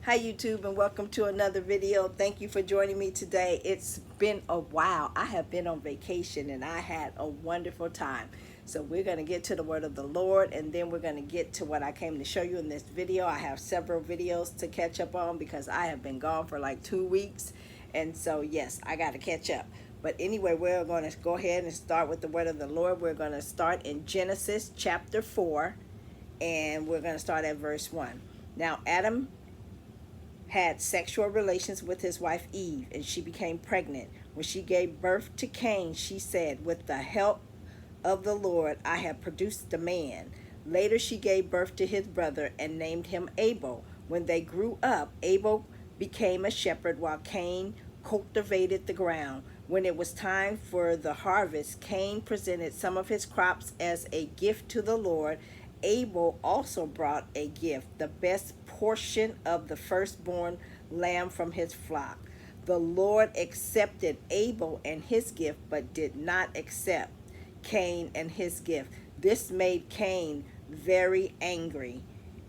Hi YouTube, and welcome to another video. Thank you for joining me today. It's been a while. I have been on vacation and I had a wonderful time. So we're going to get to the word of the Lord, and then we're going to get to what I came to show you in this video. I have several videos to catch up on because I have been gone for like 2 weeks. And so yes, I got to catch up. But anyway, we're going to go ahead and start with the word of the Lord. We're going to start in Genesis chapter 4, and we're going to start at verse 1. Now Adam had sexual relations with his wife Eve, and she became pregnant. When she gave birth to Cain, she said, "With the help of the Lord, I have produced a man." Later, she gave birth to his brother and named him Abel. When they grew up, Abel became a shepherd while Cain cultivated the ground. When it was time for the harvest, Cain presented some of his crops as a gift to the Lord. Abel also brought a gift, the best portion of the firstborn lamb from his flock. The Lord accepted Abel and his gift, but did not accept Cain and his gift. This made Cain very angry,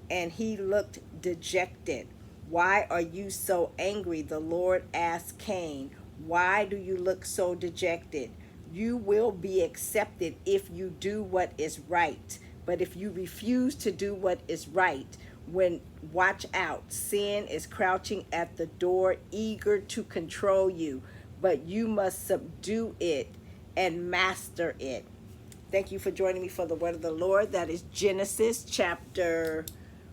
and he looked dejected. "Why are you so angry?" the Lord asked Cain. "Why do you look so dejected? You will be accepted if you do what is right. But if you refuse to do what is right, watch out. Sin is crouching at the door, eager to control you, but you must subdue it and master it." Thank you for joining me for the word of the Lord. That is Genesis chapter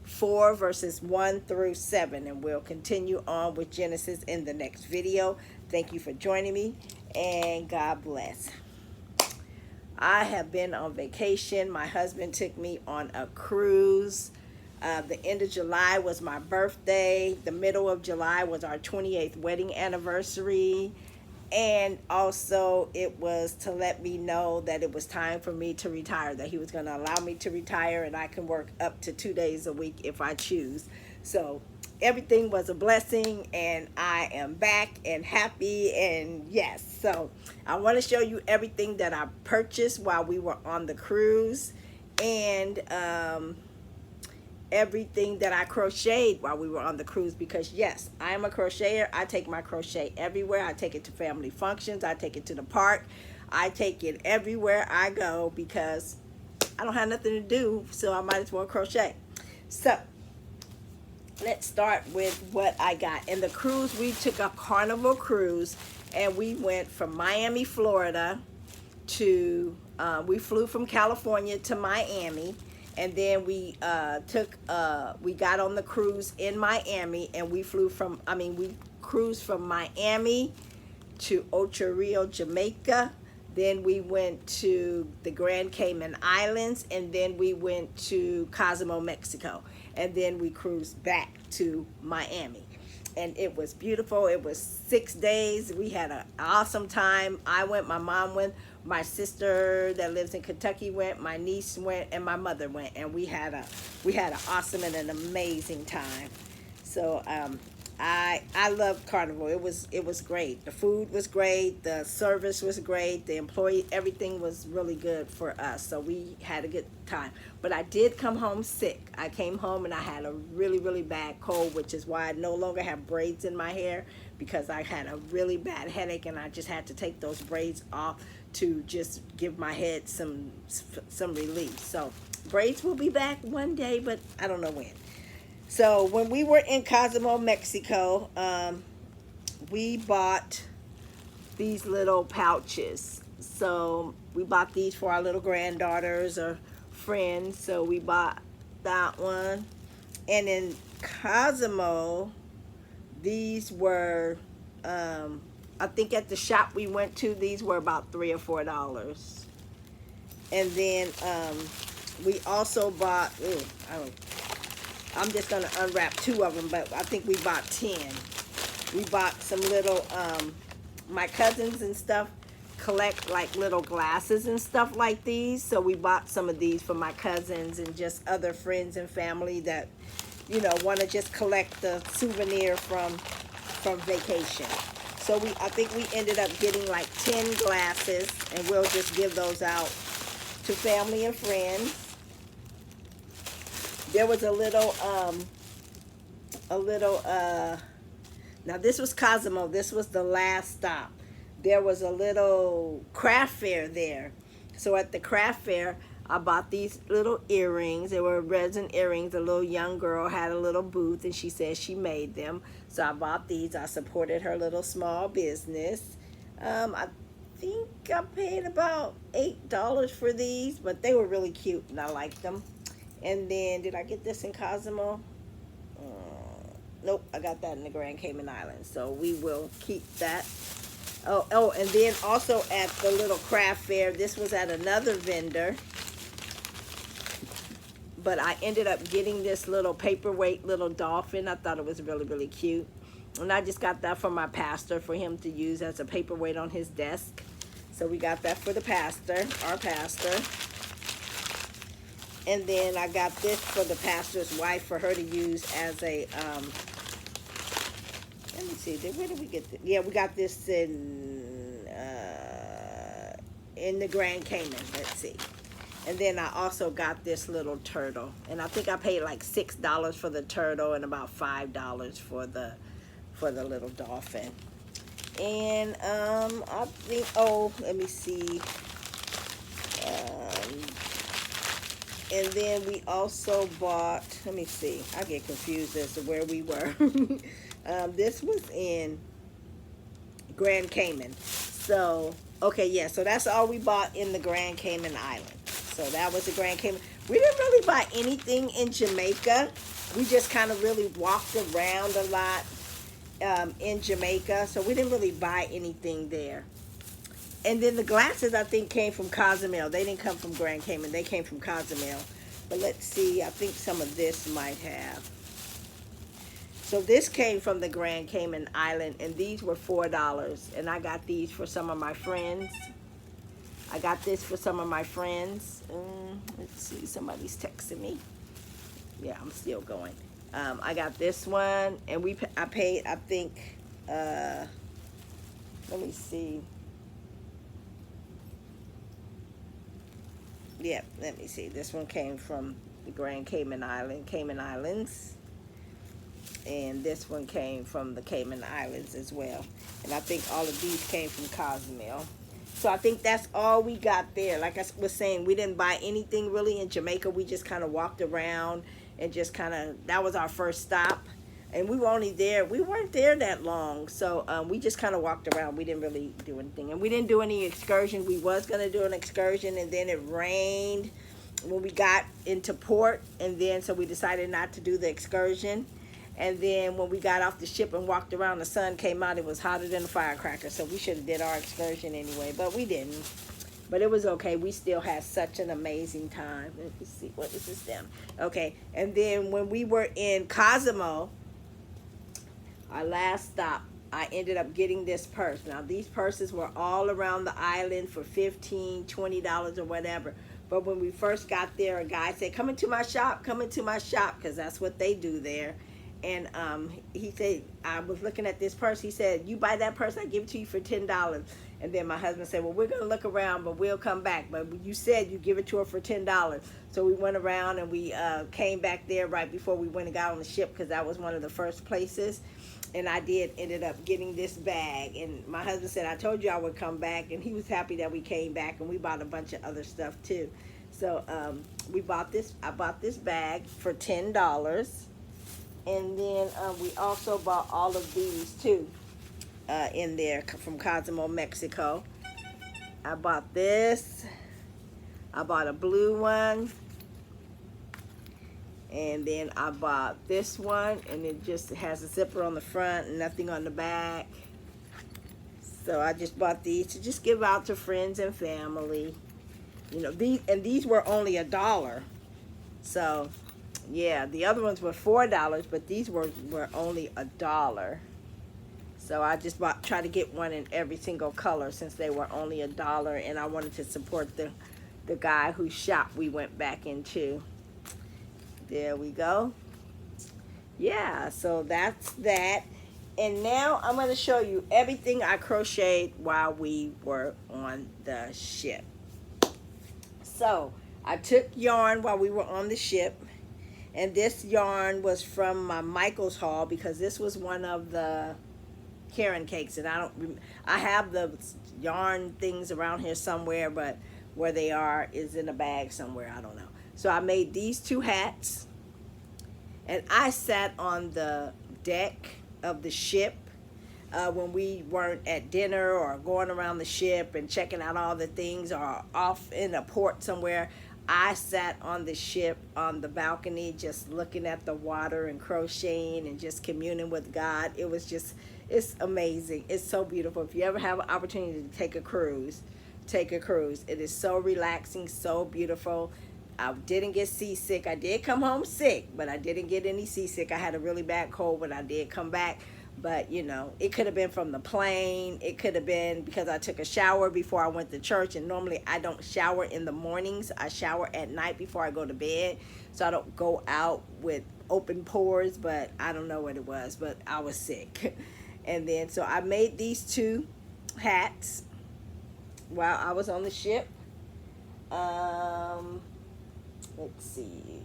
4, verses 1 through 7. And we'll continue on with Genesis in the next video. Thank you for joining me, and God bless. I have been on vacation. My husband took me on a cruise. The end of July was my birthday. The middle of July was our 28th wedding anniversary. And also it was to let me know that it was time for me to retire, that he was going to allow me to retire and I can work up to 2 days a week if I choose. So everything was a blessing, and I am back and happy, and yes. So I want to show you everything that I purchased while we were on the cruise, and everything that I crocheted while we were on the cruise, because yes, I am a crocheter. I take my crochet everywhere. I take it to family functions. I take it to the park. I take it everywhere I go because I don't have nothing to do, so I might as well crochet. So let's start with what I got. In the cruise, we took a Carnival cruise, and we went from Miami, Florida to, we flew from California to Miami, and then we got on the cruise in Miami, and we cruised from Miami to Ocho Rio, Jamaica. Then we went to the Grand Cayman Islands, and then we went to Cozumel, Mexico. And then we cruised back to Miami. And it was beautiful. It was 6 days. We had an awesome time. I went, my mom went, my sister that lives in Kentucky went, my niece went, and my mother went. And we had an awesome and an amazing time. So I loved Carnival. It was great. The food was great. The service was great. The employee, everything was really good for us. So we had a good time. But I did come home sick. I came home and I had a really, really bad cold, which is why I no longer have braids in my hair, because I had a really bad headache and I just had to take those braids off to just give my head some relief. So braids will be back one day, but I don't know when. So when we were in Cozumel, Mexico, we bought these little pouches. So we bought these for our little granddaughters or friends. So we bought that one. And in Cozumel, these were, I think at the shop we went to, these were about $3 or $4. And then we also bought, I'm just going to unwrap 2 of them, but I think we bought 10. We bought some little, my cousins and stuff collect like little glasses and stuff like these. So we bought some of these for my cousins and just other friends and family that, you know, want to just collect the souvenir from vacation. So I think we ended up getting like 10 glasses, and we'll just give those out to family and friends. There was a little a little, now this was Cosmo. This was the last stop. There was a little craft fair there. So at the craft fair, I bought these little earrings. They were resin earrings. A little young girl had a little booth and she said she made them. So I bought these. I supported her little small business. I think I paid about $8 for these, but they were really cute and I liked them. And then, did I get this in Cosmo? Nope, I got that in the Grand Cayman Islands. So we will keep that. Oh, and then also at the little craft fair, this was at another vendor. But I ended up getting this little paperweight little dolphin. I thought it was really, really cute. And I just got that for my pastor for him to use as a paperweight on his desk. So we got that for the pastor, our pastor. And then I got this for the pastor's wife for her to use as a, let me see, where did we get this? Yeah, we got this in the Grand Cayman, let's see. And then I also got this little turtle. And I think I paid like $6 for the turtle and about $5 for the little dolphin. And I think, oh, let me see. And then we also bought, let me see, I get confused as to where we were. This was in Grand Cayman. So, okay, yeah, so that's all we bought in the Grand Cayman Island. So that was the Grand Cayman. We didn't really buy anything in Jamaica. We just kind of really walked around a lot in Jamaica. So we didn't really buy anything there. And then the glasses, I think, came from Cozumel. They didn't come from Grand Cayman. They came from Cozumel. But let's see. I think some of this might have. So this came from the Grand Cayman Island, and these were $4. And I got these for some of my friends. I got this for some of my friends. Let's see. Somebody's texting me. Yeah, I'm still going. I got this one, and I paid, I think, let me see. Yeah, let me see. This one came from the Grand Cayman Islands. And this one came from the Cayman Islands as well. And I think all of these came from Cozumel. So I think that's all we got there. Like I was saying, we didn't buy anything really in Jamaica. We just kind of walked around and just kind of, that was our first stop. And we were only there, we weren't there that long. So we just kind of walked around. We didn't really do anything. And we didn't do any excursions. We was going to do an excursion, and then it rained when we got into port. And then so we decided not to do the excursion. And then when we got off the ship and walked around, the sun came out. It was hotter than a firecracker. So we should have did our excursion anyway, but we didn't. But it was okay. We still had such an amazing time. Let me see. What is this down? Okay. And then when we were in Cozumel, our last stop, I ended up getting this purse. Now, these purses were all around the island for $15, $20 or whatever. But when we first got there, a guy said, come into my shop, because that's what they do there. And he said, I was looking at this purse. He said, you buy that purse, I give it to you for $10. And then my husband said, well, we're going to look around, but we'll come back. But you said you give it to her for $10. So we went around and we came back there right before we went and got on the ship, because that was one of the first places. And I ended up getting this bag. And my husband said, I told you I would come back. And he was happy that we came back. And we bought a bunch of other stuff too. So I bought this bag for $10. And then we also bought all of these too in there from Cozumel, Mexico. I bought this. I bought a blue one. And then I bought this one, and it just has a zipper on the front and nothing on the back. So I just bought these to just give out to friends and family. You know, these were only $1. So yeah, the other ones were $4, but these were only $1. So I just try to get one in every single color since they were only $1, and I wanted to support the guy whose shop we went back into. There we go. Yeah, so that's that. And now I'm going to show you everything I crocheted while we were on the ship. So I took yarn while we were on the ship, And this yarn was from my Michael's haul, because this was one of the Karen cakes, and I have the yarn things around here somewhere, but where they are is in a bag somewhere, I don't know. So I made these 2 hats, and I sat on the deck of the ship when we weren't at dinner or going around the ship and checking out all the things, or off in a port somewhere. I sat on the ship on the balcony just looking at the water and crocheting and just communing with God. It was just, it's amazing. It's so beautiful. If you ever have an opportunity to take a cruise, take a cruise. It is so relaxing, so beautiful. I didn't get seasick. I did come home sick, but I didn't get any seasick. I had a really bad cold when I did come back. But, you know, it could have been from the plane. It could have been because I took a shower before I went to church. And normally I don't shower in the mornings. I shower at night before I go to bed. So I don't go out with open pores. But I don't know what it was. But I was sick. And then so I made these 2 hats while I was on the ship. Let's see.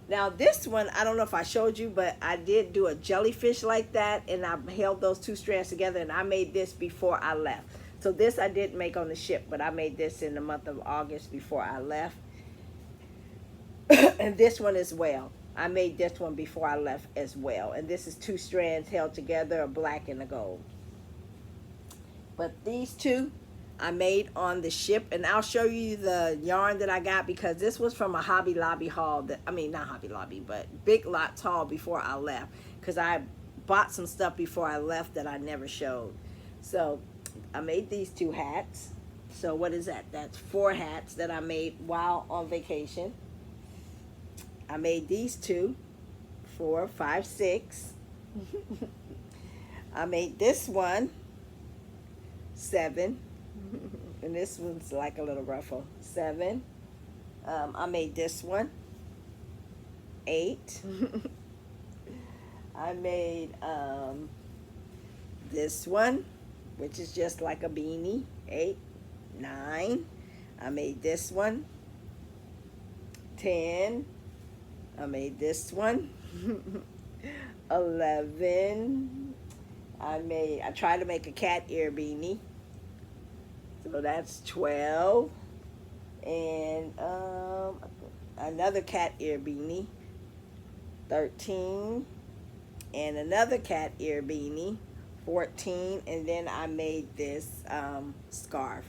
Now this one, I don't know if I showed you, but I did do a jellyfish like that, and I held those 2 strands together, and I made this before I left. So this I didn't make on the ship, but I made this in the month of August before I left. And this one as well. I made this one before I left as well. And this is 2 strands held together, a black and a gold. But these 2 I made on the ship, and I'll show you the yarn that I got, because this was from a Hobby Lobby haul, that, I mean not Hobby Lobby, but Big Lots haul before I left, because I bought some stuff before I left that I never showed. So I made these 2 hats. So what is that? That's 4 hats that I made while on vacation. I made these 2, 4, 5, 6. I made this one 7. And this one's like a little ruffle. 7. I made this one 8. I made this one, which is just like a beanie, 8. 9. I made this one 10. I made this one 11. I tried to make a cat ear beanie. So that's 12, and another cat ear beanie, 13, and another cat ear beanie, 14, and then I made this scarf.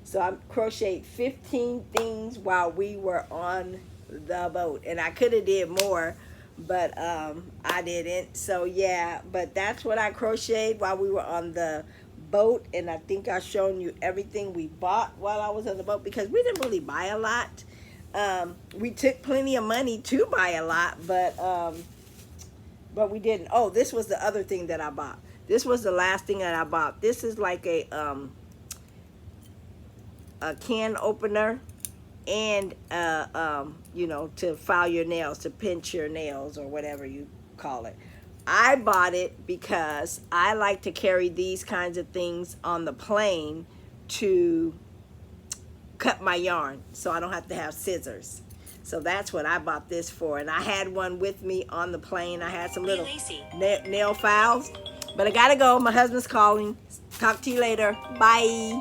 So I crocheted 15 things while we were on the boat, and I could have did more, but I didn't. So yeah, but that's what I crocheted while we were on the boat, and I think I've shown you everything we bought while I was on the boat, because we didn't really buy a lot. We took plenty of money to buy a lot, but we didn't. Oh, this was the other thing that I bought. This was the last thing that I bought. This is like a can opener, and you know, to file your nails, to pinch your nails, or whatever you call it. I bought it because I like to carry these kinds of things on the plane to cut my yarn, so I don't have to have scissors. So that's what I bought this for. And I had one with me on the plane. I had some little nail files. But I gotta go. My husband's calling. Talk to you later. Bye.